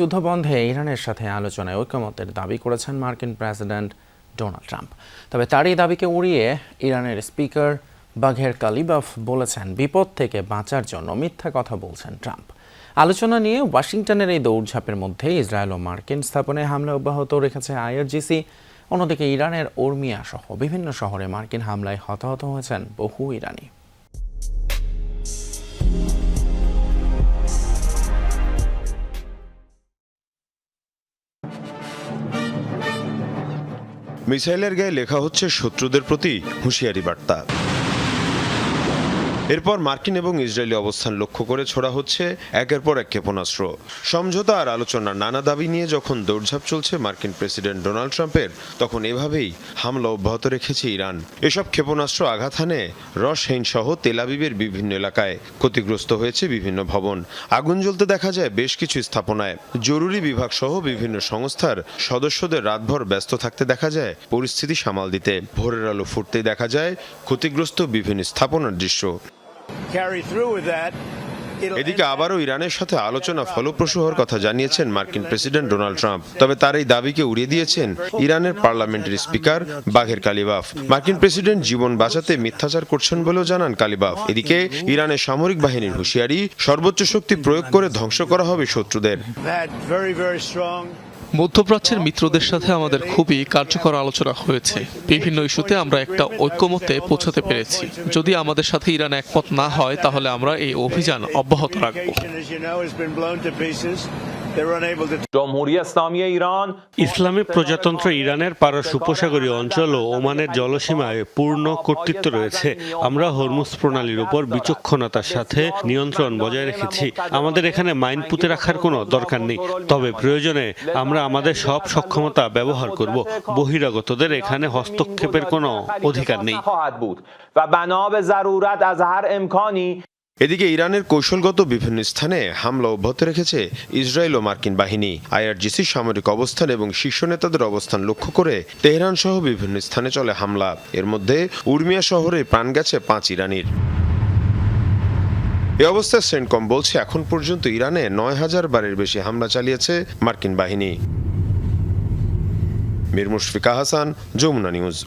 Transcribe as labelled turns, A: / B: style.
A: যুদ্ধবন্ধে ইরানের সাথে আলোচনায় ঐকমত্যের দাবি করেছেন মার্কিন প্রেসিডেন্ট ডোনাল্ড ট্রাম্প। তবে তারই দাবিকে উড়িয়ে ইরানের স্পিকার বাঘের কালিবাফ বলেছেন, বিপদ থেকে বাঁচার জন্য মিথ্যা কথা বলছেন ট্রাম্প। আলোচনা নিয়ে ওয়াশিংটনের এই দৌড়ঝাঁপের মধ্যে ইসরায়েল ও মার্কিন স্থাপনায় হামলা অব্যাহত রেখেছে আইআরজিসি। অন্যদিকে ইরানের উর্মিয়া সহ বিভিন্ন শহরে মার্কিন হামলায় হতাহত হয়েছেন বহু ইরানি।
B: মিসাইলের গায়ে লেখা হচ্ছে শত্রুদের প্রতি হুঁশিয়ারি বার্তা। এরপর মার্কিন এবং ইসরায়েলি অবস্থান লক্ষ্য করে ছোড়া হচ্ছে একের পর এক ক্ষেপণাস্ত্র। সমঝোতা আর আলোচনার নানা দাবি নিয়ে যখন দৌড়ঝাঁপ চলছে মার্কিন প্রেসিডেন্ট ডোনাল্ড ট্রাম্পের, তখন এভাবেই হামলা অব্যাহত রেখেছে ইরান। এসব ক্ষেপণাস্ত্র আঘাত হানে রশহেইন সহ তেল আবিবের বিভিন্ন এলাকায়। ক্ষতিগ্রস্ত হয়েছে বিভিন্ন ভবন। আগুন জ্বলতে দেখা যায় বেশ কিছু স্থাপনায়। জরুরি বিভাগ সহ বিভিন্ন সংস্থার সদস্যদের রাতভর ব্যস্ত থাকতে দেখা যায় পরিস্থিতি সামাল দিতে। ভোরের আলো ফুটতেই দেখা যায় ক্ষতিগ্রস্ত বিভিন্ন স্থাপনার দৃশ্য। এদিকে আবারও ইরানের সাথে আলোচনা ফলপ্রসূ হওয়ার কথা জানিয়েছেন মার্কিন প্রেসিডেন্ট ডোনাল্ড ট্রাম্প। তবে তার এই দাবিকে উড়িয়ে দিয়েছেন ইরানের পার্লামেন্টের স্পিকার বাঘের কালিবাফ। মার্কিন প্রেসিডেন্ট জীবন বাঁচাতে মিথ্যাচার করছেন বলেও জানান কালিবাফ। এদিকে ইরানের সামরিক বাহিনীর হুঁশিয়ারি, সর্বোচ্চ শক্তি প্রয়োগ করে ধ্বংস করা হবে শত্রুদের।
C: মধ্যপ্রাচ্যের মিত্রদের সাথে আমাদের খুবই কার্যকর আলোচনা হয়েছে। বিভিন্ন ইস্যুতে আমরা একটা ঐক্যমত্যে পৌঁছাতে পেরেছি। যদি আমাদের সাথে ইরান একমত না হয়, তাহলে আমরা এই অভিযান অব্যাহত রাখব।
D: ইসলামী প্রজাতন্ত্র ইরানের পারস্য উপসাগরীয় অঞ্চল ও ওমানের জলসীমায় পূর্ণ কর্তৃত্ব রয়েছে। আমরা হরমুজ প্রণালীর উপর বিচক্ষণতার সাথে নিয়ন্ত্রণ বজায় রেখেছি। আমাদের এখানে মাইন পুঁতে রাখার কোনো দরকার নেই। তবে প্রয়োজনে আমরা আমাদের সব সক্ষমতা ব্যবহার করব। বহিরাগতদের এখানে হস্তক্ষেপের কোনো অধিকার নেই।
B: এদিকে ইরানের কৌশলগত বিভিন্ন স্থানে হামলা অব্যাহত রেখেছে ইসরায়েল ও মার্কিন বাহিনী। আইআরজিসির সামরিক অবস্থান এবং শীর্ষ নেতাদের অবস্থান লক্ষ্য করে তেহরান সহ বিভিন্ন স্থানে চলে হামলা। এর মধ্যে উর্মিয়া শহরে প্রাণ গেছে 5 ইরানির। এ অবস্থায় সেন্টকম বলছে, এখন পর্যন্ত ইরানে 9000 বারের বেশি হামলা চালিয়েছে মার্কিন বাহিনী। মীর মুশফিকা হাসান, যমুনা নিউজ।